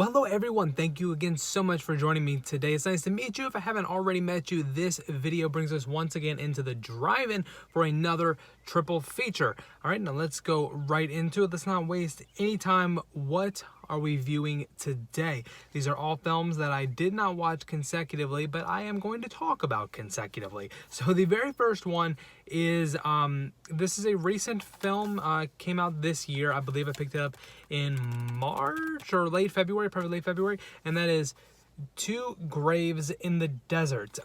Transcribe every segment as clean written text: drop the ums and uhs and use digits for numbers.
Well, hello everyone. Thank you again so much for joining me today. It's nice to meet you. If I haven't already met you, this video brings us once again into the drive-in for another triple feature. All right, now let's go right into it. Let's not waste any time. What are we viewing today? These are all films that I did not watch consecutively, but I am going to talk about consecutively. So the very first one is, this is a recent film, came out this year. I believe I picked it up in March or late February, probably late February, and that is Two Graves in the Desert.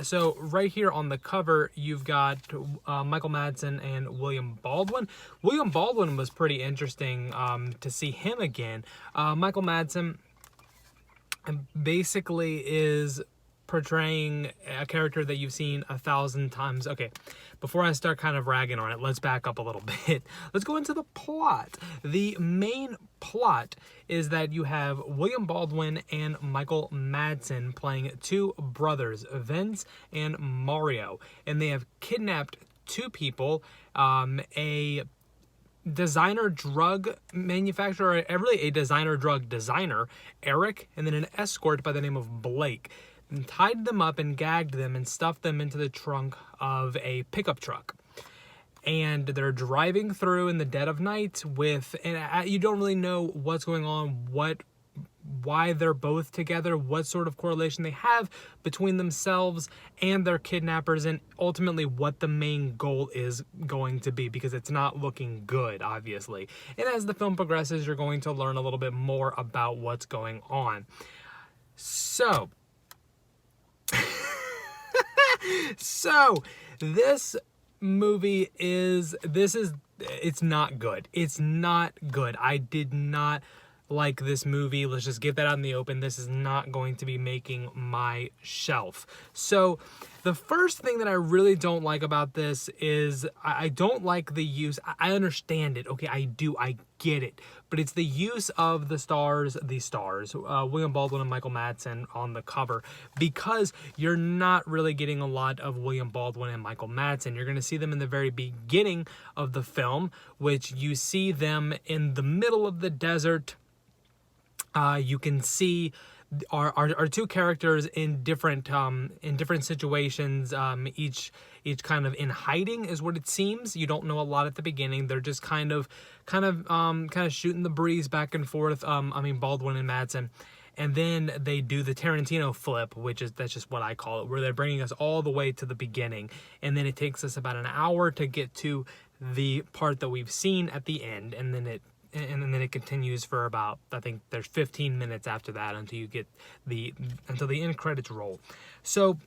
So right here on the cover, you've got Michael Madsen and William Baldwin. William Baldwin was pretty interesting to see him again. Michael Madsen basically is portraying a character that you've seen 1,000 times. Okay, before I start kind of ragging on it, let's back up a little bit. Let's go into the plot. The main plot is that you have William Baldwin and Michael Madsen playing two brothers, Vince and Mario, and they have kidnapped two people, a designer drug manufacturer, really a designer drug designer, Eric, and then an escort by the name of Blake, and tied them up and gagged them and stuffed them into the trunk of a pickup truck. And they're driving through in the dead of night with, and you don't really know what's going on, why they're both together, what sort of correlation they have between themselves and their kidnappers, and ultimately what the main goal is going to be, because it's not looking good, obviously. And as the film progresses, you're going to learn a little bit more about what's going on. So this movie it's not good. It's not good. I did not like this movie. Let's just get that out in the open. This is not going to be making my shelf. So the first thing that I really don't like about this is I don't like the use. I understand it. Okay, I do. I get it. But it's the use of the stars, William Baldwin and Michael Madsen on the cover, because you're not really getting a lot of William Baldwin and Michael Madsen. You're going to see them in the very beginning of the film, which you see them in the middle of the desert. You can see our two characters in different situations, each kind of in hiding is what it seems. You don't know a lot at the beginning. They're just kind of shooting the breeze back and forth. Baldwin and Madsen. And then they do the Tarantino flip, that's just what I call it, where they're bringing us all the way to the beginning. And then it takes us about an hour to get to the part that we've seen at the end. And then it continues for about, I think there's 15 minutes after that until you get until the end credits roll. So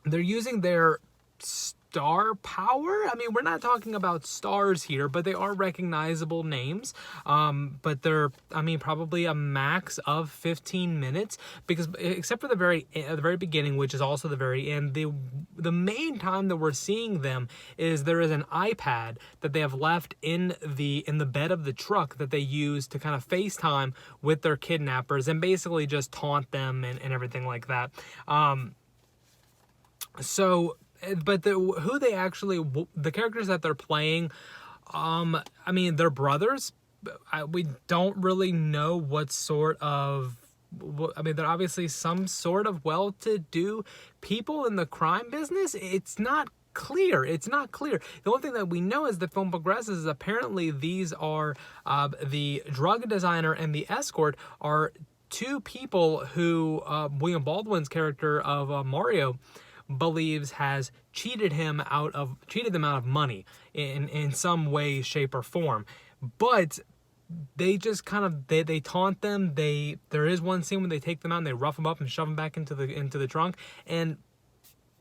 they're using their star power. I mean, we're not talking about stars here, but they are recognizable names. But they're, probably a max of 15 minutes, because except for the very beginning, which is also the very end, the main time that we're seeing them is there is an iPad that they have left in the bed of the truck that they use to kind of FaceTime with their kidnappers and basically just taunt them and everything like that. But the characters that they're playing, they're brothers. We don't really know what sort of, they're obviously some sort of well-to-do people in the crime business. It's not clear. The only thing that we know as the film progresses is apparently these are, the drug designer and the escort are two people who, William Baldwin's character of Mario believes has cheated them out of money in some way, shape, or form. But they just they taunt them. There is one scene when they take them out and they rough them up and shove them back into the trunk, and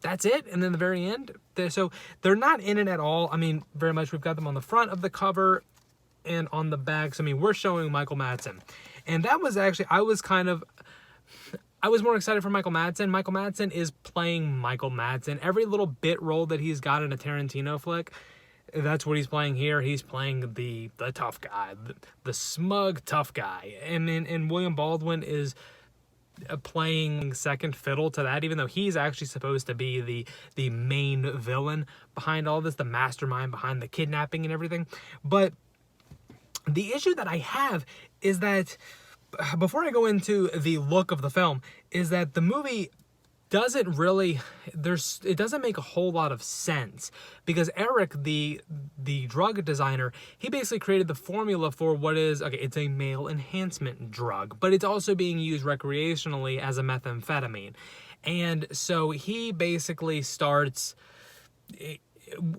that's it. And then the very end, so they're not in it at all. Very much. We've got them on the front of the cover and on the back. So we're showing Michael Madsen, and that was actually I was more excited for Michael Madsen. Michael Madsen is playing Michael Madsen. Every little bit role that he's got in a Tarantino flick, that's what he's playing here. He's playing the tough guy, the smug tough guy. And William Baldwin is playing second fiddle to that, even though he's actually supposed to be the main villain behind all this, the mastermind behind the kidnapping and everything. But the issue that I have is that before I go into the look of the film, is that the movie doesn't really it doesn't make a whole lot of sense, because Eric, the drug designer, he basically created the formula for what is, okay, it's a male enhancement drug, but it's also being used recreationally as a methamphetamine. And so he basically starts,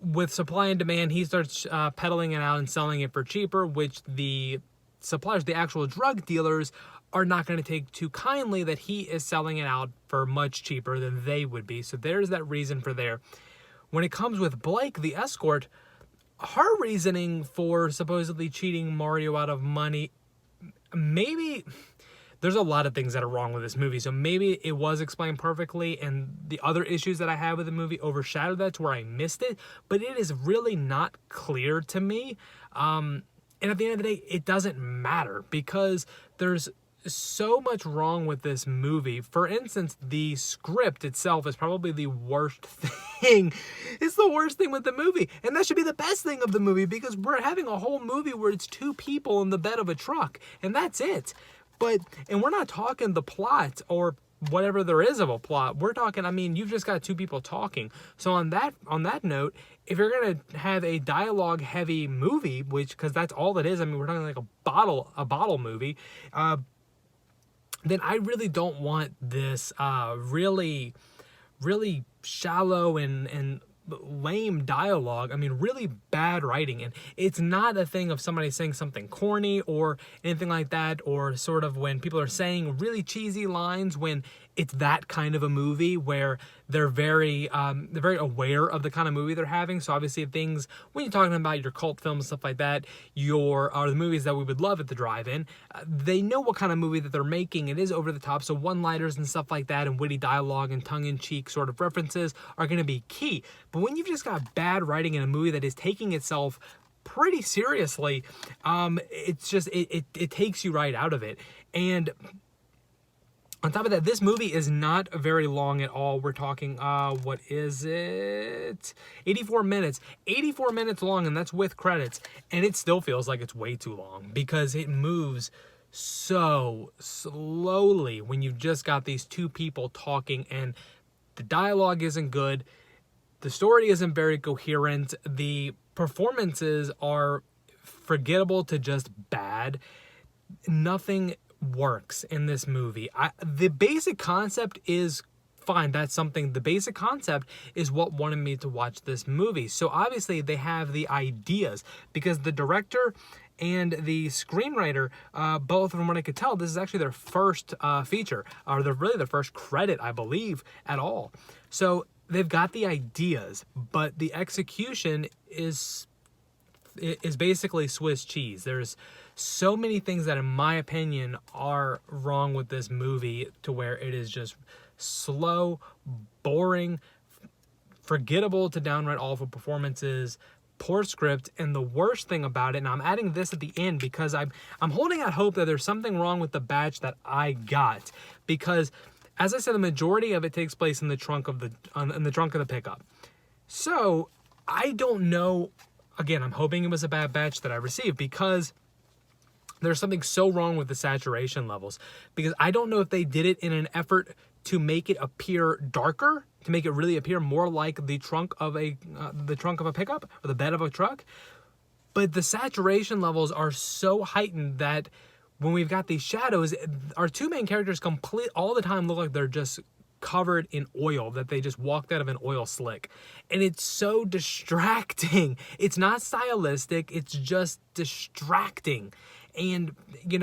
with supply and demand, he starts peddling it out and selling it for cheaper, which the suppliers, the actual drug dealers, are not going to take too kindly that he is selling it out for much cheaper than they would be. So there's that reason for there. When it comes with Blake, the escort, her reasoning for supposedly cheating Mario out of money, maybe there's a lot of things that are wrong with this movie. So maybe it was explained perfectly and the other issues that I have with the movie overshadowed that to where I missed it. But it is really not clear to me. And at the end of the day, it doesn't matter, because there's so much wrong with this movie. For instance, the script itself is probably the worst thing. It's the worst thing with the movie, and that should be the best thing of the movie, because we're having a whole movie where it's two people in the bed of a truck, and that's it. And we're not talking the plot or whatever there is of a plot. We're talking, I mean, you've just got two people talking. So on that note, if you're gonna have a dialogue heavy movie, which, because that's all it is, I mean, we're talking like a bottle movie, then I really don't want this really shallow and lame dialogue. I mean, really bad writing. And it's not a thing of somebody saying something corny or anything like that, or sort of when people are saying really cheesy lines, when it's that kind of a movie where they're very aware of the kind of movie they're having. So obviously things, when you're talking about your cult films, stuff like that, the movies that we would love at the drive-in, they know what kind of movie that they're making. It is over the top, so one-liners and stuff like that and witty dialogue and tongue-in-cheek sort of references are going to be key. But when you've just got bad writing in a movie that is taking itself pretty seriously, it's just, it takes you right out of it. And on top of that, this movie is not very long at all. We're talking, what is it? 84 minutes. 84 minutes long, and that's with credits. And it still feels like it's way too long, because it moves so slowly when you've just got these two people talking, and the dialogue isn't good. The story isn't very coherent. The performances are forgettable to just bad. Nothing works in this movie. The basic concept is fine. That's something, the basic concept is what wanted me to watch this movie. So obviously they have the ideas, because the director and the screenwriter, both, from what I could tell, this is actually their first feature, or really their first credit, I believe, at all. So they've got the ideas, but the execution is basically Swiss cheese. There's so many things that, in my opinion, are wrong with this movie, to where it is just slow, boring, forgettable to downright awful performances, poor script, and the worst thing about it, and I'm adding this at the end because I'm holding out hope that there's something wrong with the batch that I got, because, as I said, the majority of it takes place in the trunk of the pickup. So I don't know. Again, I'm hoping it was a bad batch that I received, because there's something so wrong with the saturation levels, because I don't know if they did it in an effort to make it appear darker, to make it really appear more like the trunk of a pickup or the bed of a truck. But the saturation levels are so heightened that when we've got these shadows, our two main characters all the time look like they're just covered in oil, that they just walked out of an oil slick. And it's so distracting. It's not stylistic, it's just distracting. And,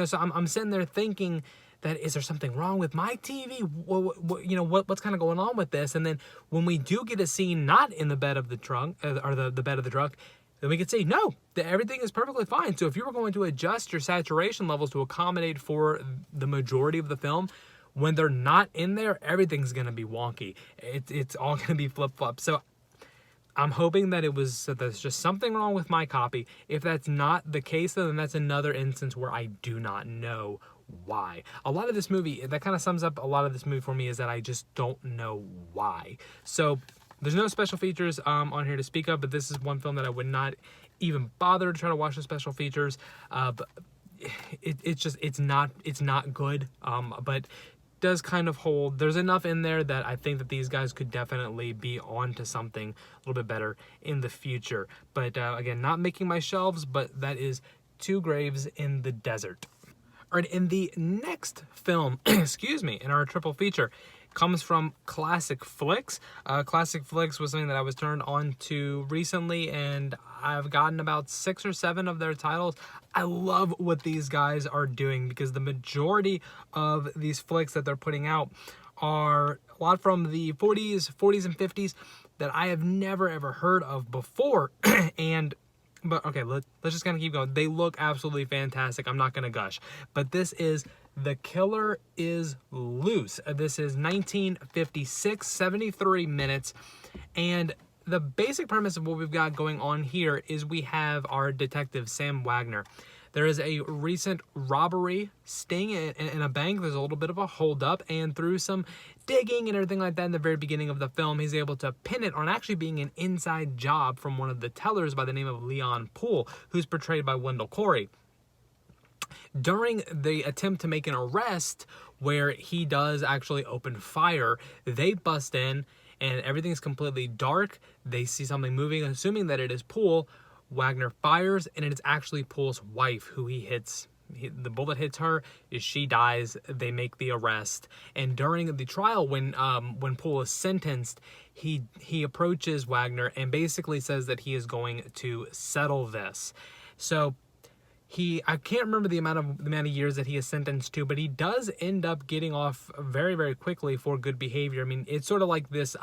so I'm sitting there thinking that, is there something wrong with my TV? What's kind of going on with this? And then when we do get a scene not in the bed of the trunk, or the bed of the truck, then we can say, no, everything is perfectly fine. So if you were going to adjust your saturation levels to accommodate for the majority of the film, when they're not in there, everything's going to be wonky. It's all going to be flip-flop. So I'm hoping that there's just something wrong with my copy. If that's not the case, then that's another instance where I do not know why. A lot of this movie, that kind of sums up a lot of this movie for me, is that I just don't know why. So there's no special features on here to speak of, but this is one film that I would not even bother to try to watch the special features. But it's not good. But does kind of hold. There's enough in there that I think that these guys could definitely be on to something a little bit better in the future. But again, not making my shelves, but that is Two Graves in the Desert. All right, in the next film, excuse me, in our triple feature, comes from Classic Flicks. Classic Flicks was something that I was turned on to recently, and I've gotten about 6 or 7 of their titles. I love what these guys are doing because the majority of these flicks that they're putting out are a lot from the 40s and 50s that I have never ever heard of before. But okay, let's just kind of keep going. They look absolutely fantastic. I'm not going to gush. But this is The Killer is Loose. This is 1956, 73 minutes. And the basic premise of what we've got going on here is we have our detective, Sam Wagner. There is a recent robbery sting in a bank. There's a little bit of a holdup, and through some digging and everything like that in the very beginning of the film, he's able to pin it on actually being an inside job from one of the tellers by the name of Leon Poole, who's portrayed by Wendell Corey. During the attempt to make an arrest where he does actually open fire, they bust in and everything's completely dark. They see something moving, assuming that it is Poole. Wagner fires, and it is actually Poole's wife who he hits. The bullet hits her, she dies. They make the arrest, and during the trial, when Poole is sentenced, he approaches Wagner and basically says that he is going to settle this. So I can't remember the amount of years that he is sentenced to, but he does end up getting off very, very quickly for good behavior. I mean, it's sort of like this,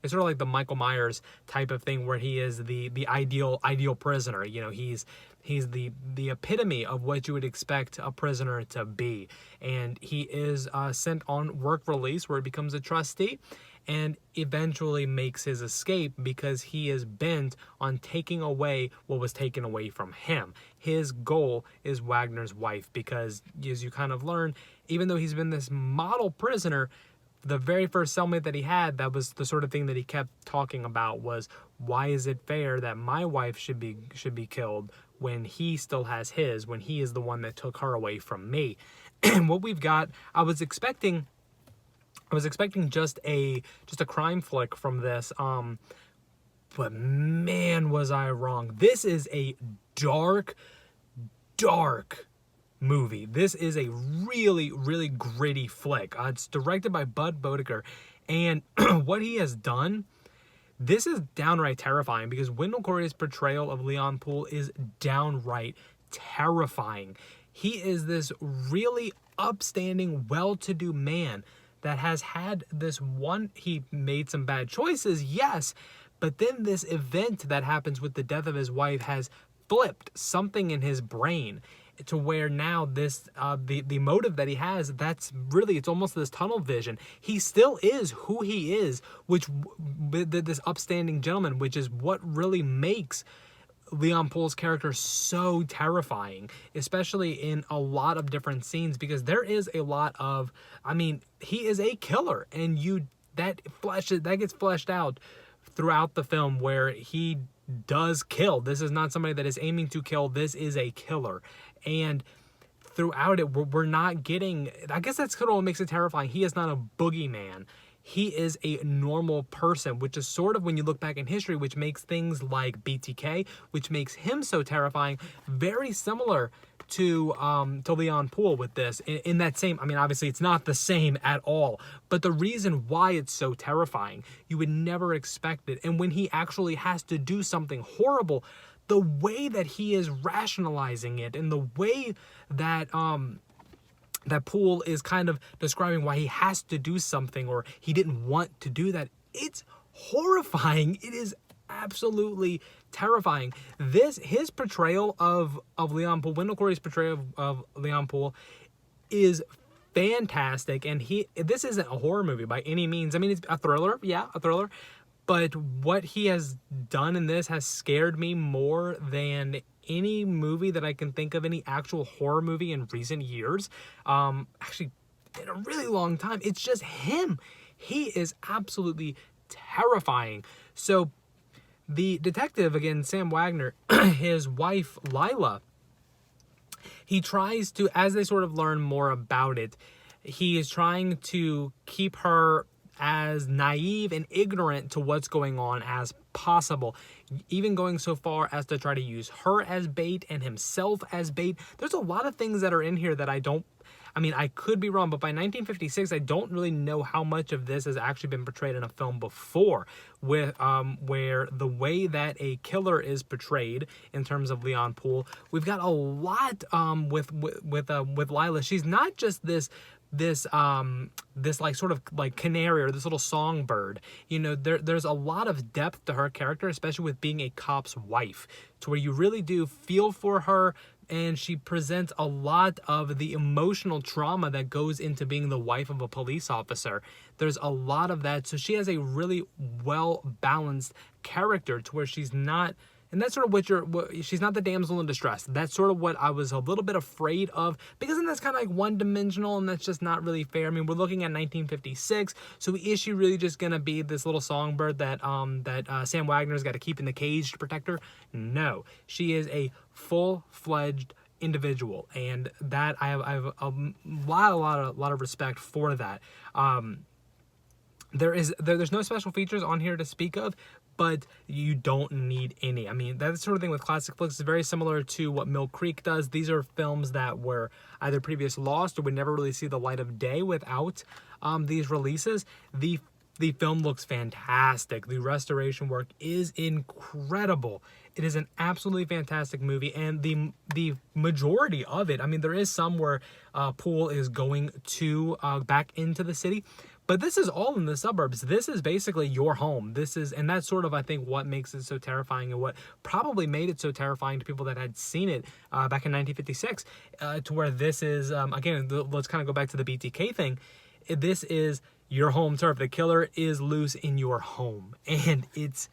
it's sort of like the Michael Myers type of thing where he is the ideal prisoner. You know, he's the epitome of what you would expect a prisoner to be. And he is sent on work release where he becomes a trustee and eventually makes his escape because he is bent on taking away what was taken away from him. His goal is Wagner's wife because, as you kind of learn, even though he's been this model prisoner, the very first cellmate that he had, that was the sort of thing that he kept talking about was, why is it fair that my wife should be killed when he still has his, when he is the one that took her away from me? And what we've got, I was expecting just a crime flick from this, but man, was I wrong. This is a dark movie. This is a really, really gritty flick. It's directed by Bud Bodeker, and what he has done, this is downright terrifying because Wendell Corey's portrayal of Leon Poole is downright terrifying. He is this really upstanding, well-to-do man that has had this one, he made some bad choices, yes, but then this event that happens with the death of his wife has flipped something in his brain to where now this, the motive that he has, that's really, it's almost this tunnel vision. He still is who he is, which, this upstanding gentleman, which is what really makes Leon Poole's character so terrifying, especially in a lot of different scenes, because there is a lot of, I mean, he is a killer, and that gets fleshed out throughout the film where he does kill. This is not somebody that is aiming to kill. This is a killer. And throughout it, we're not getting, I guess that's kind of what makes it terrifying. He is not a boogeyman. He is a normal person, which is sort of, when you look back in history, which makes things like BTK, which makes him so terrifying, very similar to Leon Poole with this. In that same, I mean, obviously it's not the same at all, but the reason why it's so terrifying, you would never expect it. And when he actually has to do something horrible, the way that he is rationalizing it and the way that that Poole is kind of describing why he has to do something or he didn't want to do that, it's horrifying. It is absolutely terrifying. His portrayal of Leon Poole, Wendell Corey's portrayal of Leon Poole, is fantastic. And this isn't a horror movie by any means. I mean, it's a thriller, yeah, a thriller. But what he has done in this has scared me more than any movie that I can think of, any actual horror movie in recent years. Actually, in a really long time. It's just him. He is absolutely terrifying. So the detective, again, Sam Wagner, his wife, Lila, he tries to, as they sort of learn more about it, he is trying to keep her as naive and ignorant to what's going on as possible, even going so far as to try to use her as bait and himself as bait. There's a lot of things that are in here that I could be wrong, but by 1956, I don't really know how much of this has actually been portrayed in a film before, with where the way that a killer is portrayed in terms of Leon Poole, we've got a lot with Lila. She's not just this like sort of like canary or this little songbird. You know, there's a lot of depth to her character, especially with being a cop's wife, to where you really do feel for her, and she presents a lot of the emotional trauma that goes into being the wife of a police officer. There's a lot of that, so she has a really well balanced character to where she's not. And that's sort of she's not the damsel in distress. That's sort of what I was a little bit afraid of, because then that's kind of like one-dimensional, and that's just not really fair. I mean, we're looking at 1956, so is she really just gonna be this little songbird that Sam Wagner's got to keep in the cage to protect her? No, she is a full-fledged individual, and that I have a lot of respect for that. There's no special features on here to speak of, but you don't need any. I mean, that sort of thing with classic flicks is very similar to what Mill Creek does. These are films that were either previously lost or would never really see the light of day without these releases. The film looks fantastic. The restoration work is incredible. It is an absolutely fantastic movie, and the majority of it, I mean, there is some where Poole is going to back into the city, but this is all in the suburbs. This is basically your home. And that's sort of, I think, what makes it so terrifying, and what probably made it so terrifying to people that had seen it back in 1956, to where this is, again, let's kind of go back to the BTK thing. This is your home turf. The killer is loose in your home, and it's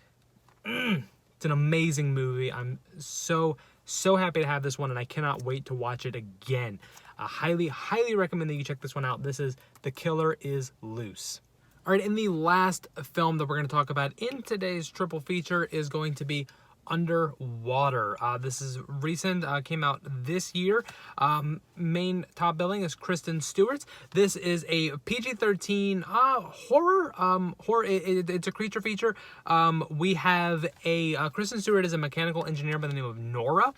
an amazing movie. I'm so happy to have this one, and I cannot wait to watch it again. I highly recommend that you check this one out. This is The Killer is Loose. All right, and the last film that we're going to talk about in today's triple feature is going to be Underwater. This is recent, came out this year. Main top billing is Kristen Stewart. This is a PG-13 horror. It's a creature feature. We have Kristen Stewart is a mechanical engineer by the name of Nora.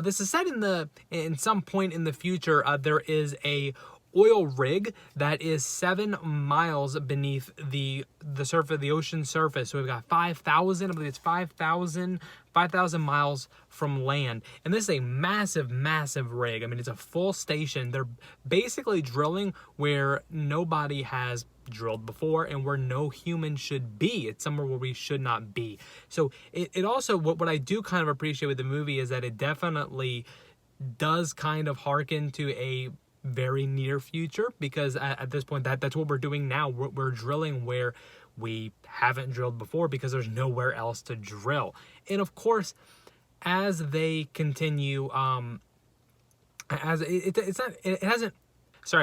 This is set in some point in the future. There is a oil rig that is 7 miles beneath the surface, the ocean surface. So we've got 5,000, I believe it's 5,000 miles from land. And this is a massive rig. I mean, it's a full station. They're basically drilling where nobody has drilled before and where no human should be. It's somewhere where we should not be. So it also, what I do kind of appreciate with the movie is that it definitely does kind of harken to a very near future, because at this point that's what we're doing now. We're drilling where we haven't drilled before because there's nowhere else to drill. And of course, as they continue, sorry, I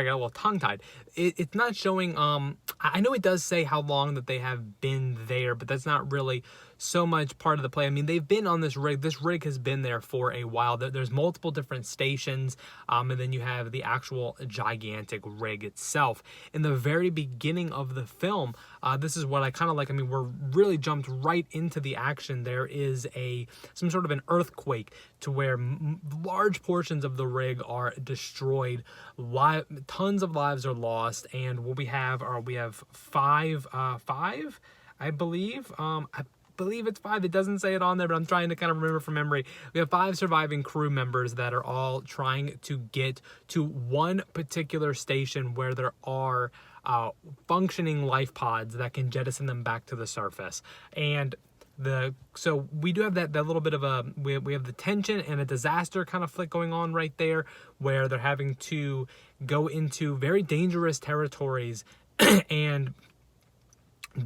got a little tongue-tied. It's not showing, I know it does say how long that they have been there, but that's not really so much part of the play. I mean, they've been on this rig. This rig has been there for a while. There's multiple different stations, and then you have the actual gigantic rig itself. In the very beginning of the film, this is what I kind of like. I mean, we're really jumped right into the action. There is some sort of an earthquake to where large portions of the rig are destroyed. Tons of lives are lost, and what we have five, I believe. I believe it's 5. It doesn't say it on there, but I'm trying to kind of remember from memory. We have 5 surviving crew members that are all trying to get to one particular station where there are functioning life pods that can jettison them back to the surface. And so we do have that little bit of we have the tension and a disaster kind of flick going on right there, where they're having to go into very dangerous territories and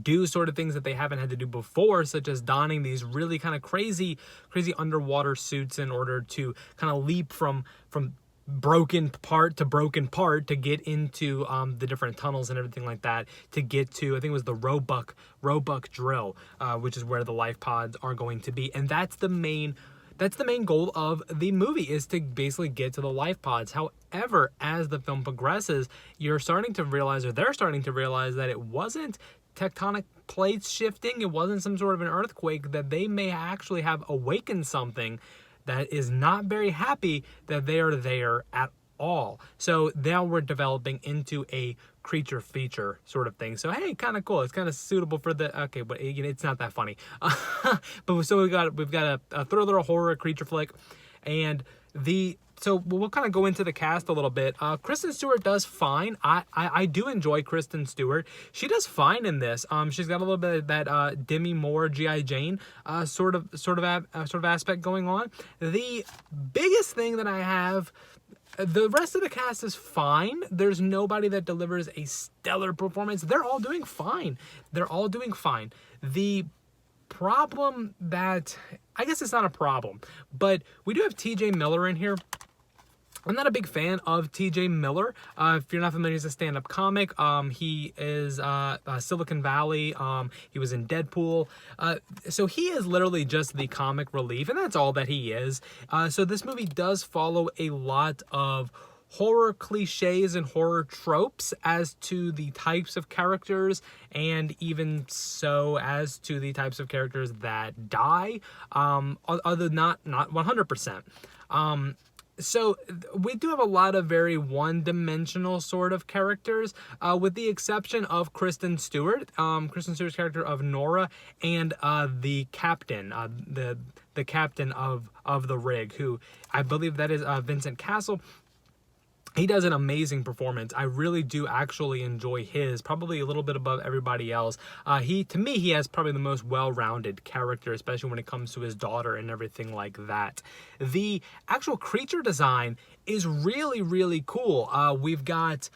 do sort of things that they haven't had to do before, such as donning these really kind of crazy underwater suits in order to kind of leap from broken part to get into the different tunnels and everything like that, to get to, I think it was the Roebuck drill, which is where the life pods are going to be. And that's the main that's the main goal of the movie, is to basically get to the life pods. However, as the film progresses, you're starting to realize, or they're starting to realize, that it wasn't tectonic plates shifting, it wasn't some sort of an earthquake, that they may actually have awakened something that is not very happy that they are there at all. So now we're developing into a creature feature sort of thing. So hey, kind of cool. It's kind of suitable for the, okay, but it's not that funny. But so we've got a thriller, horror, creature flick, and so we'll kind of go into the cast a little bit. Kristen Stewart does fine. I do enjoy Kristen Stewart. She does fine in this. She's got a little bit of that Demi Moore, G.I. Jane sort of aspect going on. The biggest thing that I have, the rest of the cast is fine. There's nobody that delivers a stellar performance. They're all doing fine. The problem that, I guess it's not a problem, but we do have TJ Miller in here. I'm not a big fan of TJ Miller. If you're not familiar, he's a stand-up comic. He is Silicon Valley. He was in Deadpool. So he is literally just the comic relief, and that's all that he is. So this movie does follow a lot of horror cliches and horror tropes as to the types of characters, and even so as to the types of characters that die, other not 100%. So we do have a lot of very one-dimensional sort of characters, with the exception of Kristen Stewart. Kristen Stewart's character of Nora, and the captain, the captain of the rig, who I believe that is Vincent Castle. He does an amazing performance. I really do actually enjoy his, probably a little bit above everybody else. To me, he has probably the most well-rounded character, especially when it comes to his daughter and everything like that. The actual creature design is really, really cool. We've got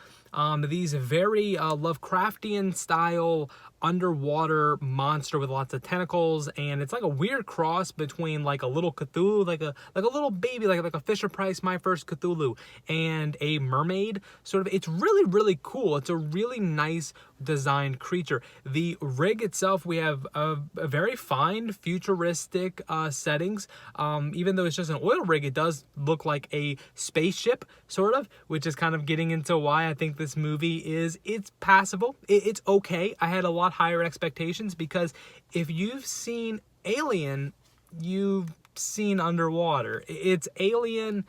these very Lovecraftian style underwater monster with lots of tentacles, and it's like a weird cross between like a little Cthulhu, like a little baby, like a Fisher Price My First Cthulhu, and a mermaid sort of. It's really, really cool. It's a really nice designed creature. The rig itself, we have a very fine futuristic settings. Even though it's just an oil rig, it does look like a spaceship sort of, which is kind of getting into why I think this movie it's passable. It's okay. I had a lot higher expectations, because if you've seen Alien, you've seen underwater. It's Alien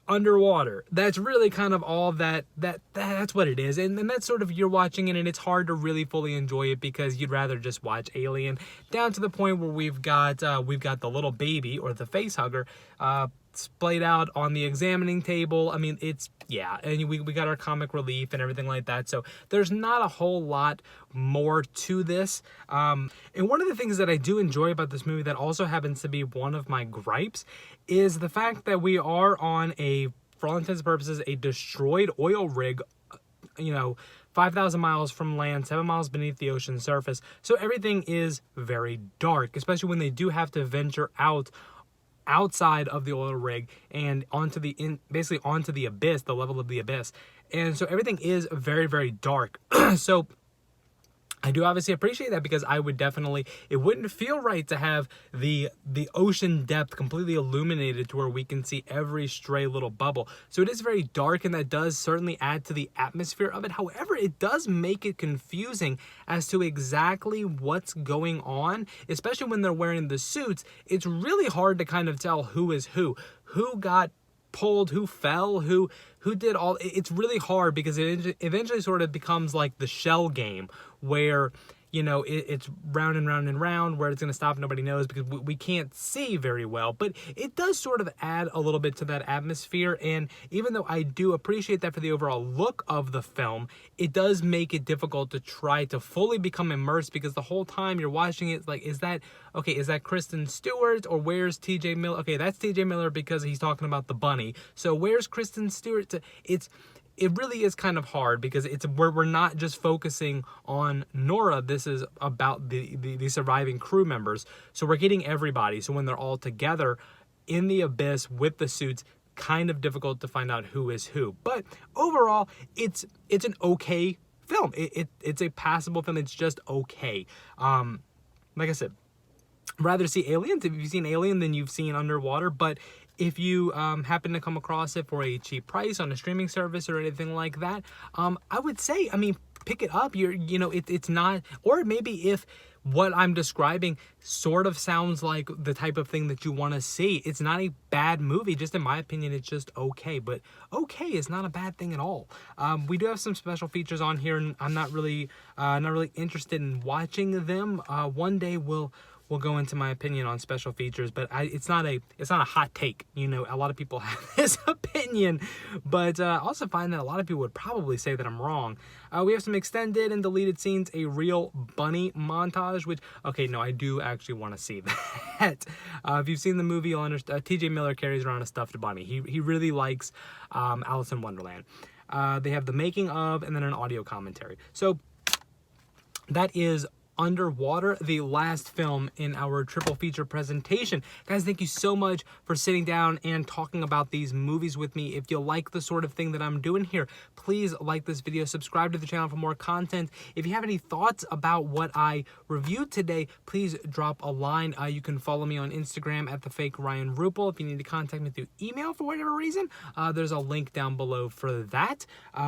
underwater. That's really kind of all that's what it is, and that's sort of, you're watching it and it's hard to really fully enjoy it, because you'd rather just watch Alien, down to the point where we've got the little baby, or the face hugger, splayed out on the examining table. I mean, and we got our comic relief and everything like that, so there's not a whole lot more to this. And one of the things that I do enjoy about this movie, that also happens to be one of my gripes, is the fact that we are on for all intents and purposes, a destroyed oil rig, 5,000 miles from land, 7 miles beneath the ocean surface. So everything is very dark, especially when they do have to venture outside of the oil rig and basically onto the abyss, the level of the abyss. And so everything is very, very dark. So I do obviously appreciate that, because I would definitely, it wouldn't feel right to have the ocean depth completely illuminated to where we can see every stray little bubble. So it is very dark, and that does certainly add to the atmosphere of it. However, it does make it confusing as to exactly what's going on, especially when they're wearing the suits. It's really hard to kind of tell who is who got pulled, who fell, who did all. It's really hard, because it eventually sort of becomes like the Shell game, where it's round and round and round. Where it's going to stop, nobody knows, because we can't see very well. But it does sort of add a little bit to that atmosphere, and even though I do appreciate that for the overall look of the film, it does make it difficult to try to fully become immersed, because the whole time you're watching it, it's like, is that Kristen Stewart, or where's TJ Miller? Okay, that's TJ Miller because he's talking about the bunny. So where's Kristen Stewart? It really is kind of hard, because we're not just focusing on Nora. This is about the surviving crew members. So we're getting everybody. So when they're all together in the abyss with the suits, kind of difficult to find out who is who. But overall, it's an okay film. It's a passable film. It's just okay. Like I said, rather see Aliens. If you've seen Alien, then you've seen Underwater. But if you happen to come across it for a cheap price on a streaming service or anything like that, I would say, I mean, pick it up. It's not, or maybe if what I'm describing sort of sounds like the type of thing that you want to see, it's not a bad movie. Just in my opinion, it's just okay. But okay is not a bad thing at all. We do have some special features on here, and I'm not really interested in watching them. One day we'll go into my opinion on special features, but it's not a hot take. A lot of people have this opinion, but I also find that a lot of people would probably say that I'm wrong. We have some extended and deleted scenes, a real bunny montage, which, okay, no, I do actually want to see that. If you've seen the movie, you'll understand. TJ Miller carries around a stuffed bunny. He really likes Alice in Wonderland. They have the making of, and then an audio commentary. So that is Underwater, the last film in our triple feature presentation. Guys, thank you so much for sitting down and talking about these movies with me. If you like the sort of thing that I'm doing here, please like this video, subscribe to the channel for more content. If you have any thoughts about what I reviewed today, please drop a line. You can follow me on Instagram at @thefakeryanrupel. If you need to contact me through email for whatever reason, there's a link down below for that.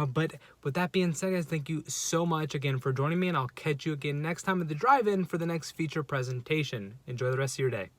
But with that being said, guys, thank you so much again for joining me, and I'll catch you again next time at the drive-in for the next feature presentation. Enjoy the rest of your day.